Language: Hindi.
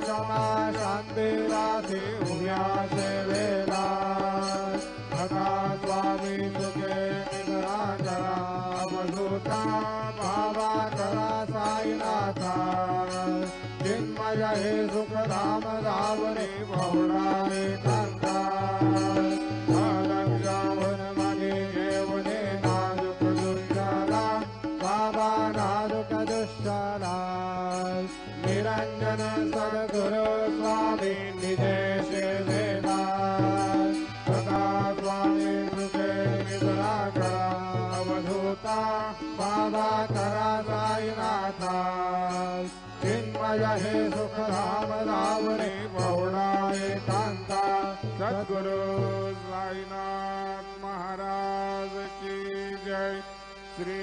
क्षमा शांती राधी उभ्या सेवेला भगा स्वामी सुखे निराकरा अवधूता भावा करा साईनाथा चिन्मय हे सुख धाम धावणे बहुळा एकांता लक्षावन मागे घेऊने नाजुक दुष्टाला बाबा नाजुक दुष्टाला निरंजन सद्गुरु स्वामी निदेशे देना सदा स्वामी सुखे निराकरा अवधूता बाबा करा साईनाथा चिन्मय हे सुख धाम धावणे बहुळा एकांता सद्गुरु साईनाथ महाराज की जय। श्री